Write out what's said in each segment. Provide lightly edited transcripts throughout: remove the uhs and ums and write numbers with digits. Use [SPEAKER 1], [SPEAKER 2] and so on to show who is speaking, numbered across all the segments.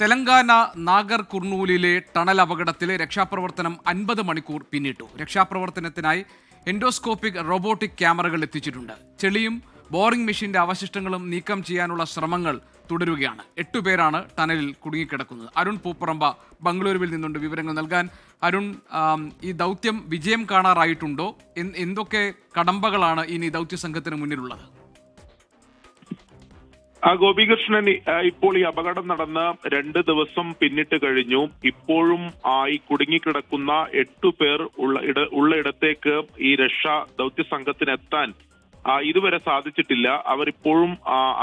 [SPEAKER 1] Telangana Nagar കുർണൂലിലെ tunnel അപകടത്തിലെ രക്ഷാപ്രവർത്തനം 50 മണിക്കൂർ പിന്നിട്ടു. രക്ഷാപ്രവർത്തനത്തിനായി എൻഡോസ്കോപ്പിക് റോബോട്ടിക് ക്യാമറകൾ എത്തിച്ചിട്ടുണ്ട്. ചെളിയും ബോറിംഗ് മെഷീന്റെ അവശിഷ്ടങ്ങളും നീക്കം ചെയ്യാനുള്ള ശ്രമങ്ങൾ തുടരുകയാണ്. 8 പേരാണ് ടണലിൽ കുടുങ്ങിക്കിടക്കുന്നത്. അരുൺ പൂപ്പറമ്പ ബംഗളൂരുവിൽ നിന്നുണ്ട് വിവരങ്ങൾ നൽകാൻ. അരുൺ, ഈ ദൗത്യം വിജയം കാണാറായിട്ടുണ്ടോ? എന്തൊക്കെ കടമ്പകളാണ് ഇനി ദൗത്യ സംഘത്തിന് മുന്നിലുള്ളത്?
[SPEAKER 2] ഗോപികൃഷ്ണൻ, ഇപ്പോൾ ഈ അപകടം നടന്ന 2 ദിവസം പിന്നിട്ട് കഴിഞ്ഞു. ഇപ്പോഴും ഈ കുടുങ്ങിക്കിടക്കുന്ന 8 പേർ ഉള്ള ഇടത്തേക്ക് ഈ രക്ഷാ ദൗത്യ സംഘത്തിന് എത്താൻ ഇതുവരെ സാധിച്ചിട്ടില്ല. അവരിപ്പോഴും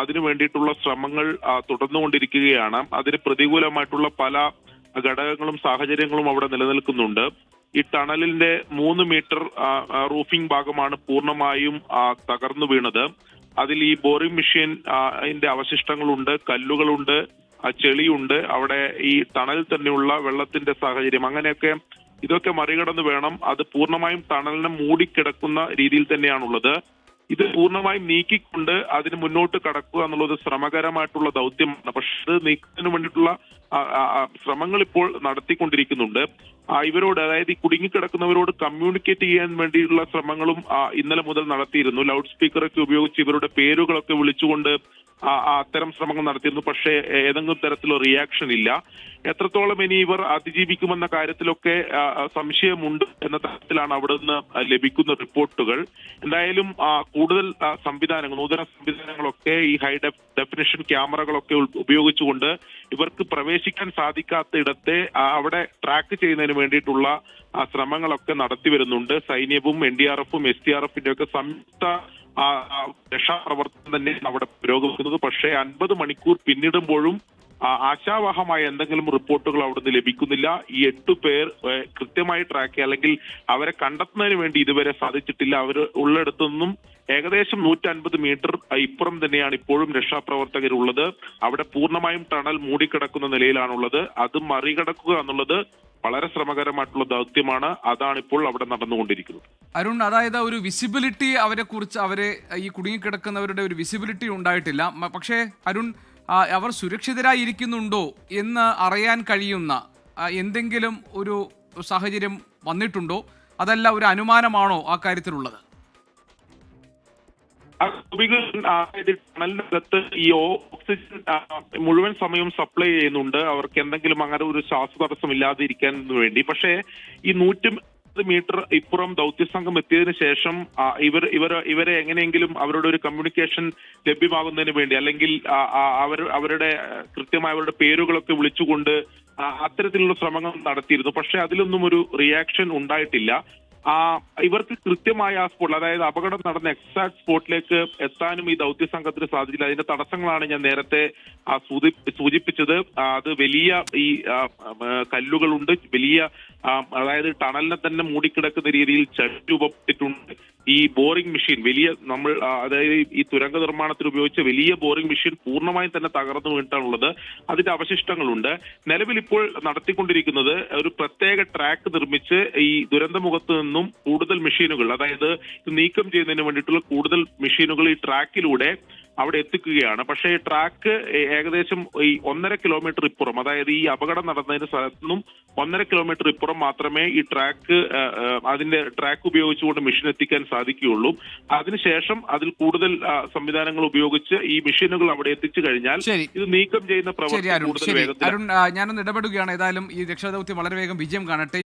[SPEAKER 2] അതിനു വേണ്ടിയിട്ടുള്ള ശ്രമങ്ങൾ തുടർന്നുകൊണ്ടിരിക്കുകയാണ്. അതിന് പ്രതികൂലമായിട്ടുള്ള പല ഘടകങ്ങളും സാഹചര്യങ്ങളും അവിടെ നിലനിൽക്കുന്നുണ്ട്. ഈ ടണലിന്റെ 3 മീറ്റർ റൂഫിംഗ് ഭാഗമാണ് പൂർണ്ണമായും തകർന്നു വീണത്. അതിൽ ഈ ബോറിംഗ് മെഷീൻ അതിന്റെ അവശിഷ്ടങ്ങളുണ്ട്, കല്ലുകളുണ്ട്, ചെളിയുണ്ട്. അവിടെ ഈ ടണലിൽ തന്നെയുള്ള വെള്ളത്തിന്റെ സാഹചര്യം, അങ്ങനെയൊക്കെ ഇതൊക്കെ മറികടന്ന് വേണം. അത് പൂർണ്ണമായും ടണലിനെ മൂടിക്കിടക്കുന്ന രീതിയിൽ തന്നെയാണുള്ളത്. ഇത് പൂർണ്ണമായും നീക്കിക്കൊണ്ട് അതിന് മുന്നോട്ട് കടക്കുക എന്നുള്ളത് ശ്രമകരമായിട്ടുള്ള ദൗത്യമാണ്. പക്ഷെ ഇത് നീക്കുന്നതിന് വേണ്ടിയിട്ടുള്ള ശ്രമങ്ങൾ ഇപ്പോൾ നടത്തിക്കൊണ്ടിരിക്കുന്നുണ്ട്. ഇവരോട്, അതായത് ഈ കുടുങ്ങിക്കിടക്കുന്നവരോട് കമ്മ്യൂണിക്കേറ്റ് ചെയ്യാൻ വേണ്ടിയിട്ടുള്ള ശ്രമങ്ങളും ഇന്നലെ മുതൽ നടത്തിയിരുന്നു. ലൗഡ് സ്പീക്കറൊക്കെ ഉപയോഗിച്ച് ഇവരുടെ പേരുകളൊക്കെ വിളിച്ചുകൊണ്ട് അത്തരം ശ്രമങ്ങൾ നടത്തിയിരുന്നു. പക്ഷേ ഏതെങ്കിലും തരത്തിലുള്ള റിയാക്ഷൻ ഇല്ല. എത്രത്തോളം ഇനി ഇവർ അതിജീവിക്കുമെന്ന കാര്യത്തിലൊക്കെ സംശയമുണ്ട് എന്ന തരത്തിലാണ് അവിടെ നിന്ന് ലഭിക്കുന്ന റിപ്പോർട്ടുകൾ. എന്തായാലും കൂടുതൽ സംവിധാനങ്ങൾ, നൂതന സംവിധാനങ്ങളൊക്കെ ഈ ഹൈ ഡെഫിനിഷൻ ക്യാമറകളൊക്കെ ഉപയോഗിച്ചുകൊണ്ട് ഇവർക്ക് പ്രവേശിക്കാൻ സാധിക്കാത്ത ഇടത്തെ അവിടെ ട്രാക്ക് ചെയ്യുന്നതിന് വേണ്ടിയിട്ടുള്ള ശ്രമങ്ങളൊക്കെ നടത്തി വരുന്നുണ്ട്. സൈന്യവും NDRF-ഉം SDRF-ന്റെ ഒക്കെ സംയുക്ത രക്ഷാപ്രവർത്തനം തന്നെയാണ് അവിടെ പുരോഗമിക്കുന്നത്. പക്ഷേ 50 മണിക്കൂർ പിന്നിടുമ്പോഴും ആശാവഹമായ എന്തെങ്കിലും റിപ്പോർട്ടുകൾ അവിടുന്ന് ലഭിക്കുന്നില്ല. ഈ 8 പേർ കൃത്യമായി ട്രാക്ക് ചെയ്യുക, അല്ലെങ്കിൽ അവരെ കണ്ടെത്തുന്നതിന് വേണ്ടി ഇതുവരെ സാധിച്ചിട്ടില്ല. അവർ ഉള്ളിടത്തുനിന്നും ഏകദേശം 150 മീറ്റർ ഇപ്പുറം തന്നെയാണ് ഇപ്പോഴും രക്ഷാപ്രവർത്തകരുള്ളത്. അവിടെ പൂർണ്ണമായും ടണൽ മൂടിക്കിടക്കുന്ന നിലയിലാണുള്ളത്. അത് മറികടക്കുക എന്നുള്ളത് വളരെ ശ്രമകരമായിട്ടുള്ള ദൗത്യമാണ്. അതാണ് ഇപ്പോൾ അവിടെ നടന്നുകൊണ്ടിരിക്കുന്നത്.
[SPEAKER 1] അരുൺ, അതായത് ഒരു വിസിബിലിറ്റി അവരെ ഈ കുടുങ്ങിക്കിടക്കുന്നവരുടെ ഒരു വിസിബിലിറ്റി ഉണ്ടായിട്ടില്ല. പക്ഷേ അരുൺ, അവർ സുരക്ഷിതരായിരിക്കുന്നുണ്ടോ എന്ന് അറിയാൻ കഴിയുന്ന എന്തെങ്കിലും ഒരു സാഹചര്യം വന്നിട്ടുണ്ടോ? അതല്ല ഒരു അനുമാനമാണോ ആ കാര്യത്തിലുള്ളത്?
[SPEAKER 2] ടണലിനകത്ത് ഈ ഓക്സിജൻ മുഴുവൻ സമയം സപ്ലൈ ചെയ്യുന്നുണ്ട്. അവർക്ക് എന്തെങ്കിലും അങ്ങനെ ഒരു ശ്വാസതടസ്സം ഇല്ലാതെ ഇരിക്കാൻ വേണ്ടി. പക്ഷേ ഈ 150 മീറ്റർ ഇപ്പുറം ദൗത്യസംഘം എത്തിയതിനു ശേഷം ഇവരെ എങ്ങനെയെങ്കിലും അവരുടെ ഒരു കമ്മ്യൂണിക്കേഷൻ ലഭ്യമാകുന്നതിന് വേണ്ടി, അല്ലെങ്കിൽ അവരുടെ കൃത്യമായ അവരുടെ പേരുകളൊക്കെ വിളിച്ചുകൊണ്ട് അത്തരത്തിലുള്ള ശ്രമങ്ങൾ നടത്തിയിരുന്നു. പക്ഷെ അതിലൊന്നും ഒരു റിയാക്ഷൻ ഉണ്ടായിട്ടില്ല. ഇവർക്ക് കൃത്യമായ ആ സ്പോട്ടിൽ, അതായത് അപകടം നടന്ന എക്സാക്ട് സ്പോട്ടിലേക്ക് എത്താനും ഈ ദൗത്യ സംഘത്തിന് സാധിച്ചില്ല. അതിന്റെ തടസ്സങ്ങളാണ് ഞാൻ നേരത്തെ സൂചിപ്പിച്ചത്. അത് വലിയ ഈ കല്ലുകളുണ്ട്, വലിയ അതായത് ടണലിനെ തന്നെ മൂടിക്കിടക്കുന്ന രീതിയിൽ ചളി രൂപപ്പെട്ടിട്ടുണ്ട്. ഈ ബോറിംഗ് മെഷീൻ, വലിയ അതായത് ഈ തുരങ്ക നിർമ്മാണത്തിൽ ഉപയോഗിച്ച വലിയ ബോറിംഗ് മെഷീൻ പൂർണ്ണമായും തന്നെ തകർന്നു വീണിട്ടാണുള്ളത്. അതിന്റെ അവശിഷ്ടങ്ങളുണ്ട്. നിലവിൽ ഇപ്പോൾ നടത്തിക്കൊണ്ടിരിക്കുന്നത് ഒരു പ്രത്യേക ട്രാക്ക് നിർമ്മിച്ച് ഈ ദുരന്തമുഖത്ത് നിന്നും കൂടുതൽ മെഷീനുകൾ, അതായത് ഇത് നീക്കം ചെയ്യുന്നതിന് വേണ്ടിയിട്ടുള്ള കൂടുതൽ മെഷീനുകൾ ഈ ട്രാക്കിലൂടെ അവിടെ എത്തിക്കുകയാണ്. പക്ഷേ ഈ ട്രാക്ക് ഏകദേശം ഈ 1.5 കിലോമീറ്റർ ഇപ്പുറം, അതായത് ഈ അപകടം നടന്നതിന് സ്ഥലത്തു നിന്നും 1.5 കിലോമീറ്റർ ഇപ്പുറം മാത്രമേ ഈ അതിന്റെ ട്രാക്ക് ഉപയോഗിച്ചുകൊണ്ട് മെഷീൻ എത്തിക്കാൻ സാധിക്കുകയുള്ളൂ. അതിനുശേഷം അതിൽ കൂടുതൽ സംവിധാനങ്ങൾ ഉപയോഗിച്ച് ഈ മെഷീനുകൾ അവിടെ എത്തിച്ചു കഴിഞ്ഞാൽ ഇത് നീക്കം ചെയ്യുന്ന പ്രവർത്തനം കൂടുതൽ വേഗത്തിൽ.
[SPEAKER 1] ഞാനൊന്ന് ഇടപെടുകയാണ്. ഏതായാലും ഈ രക്ഷാദൗത്യം വളരെ വേഗം വിജയം കാണട്ടെ.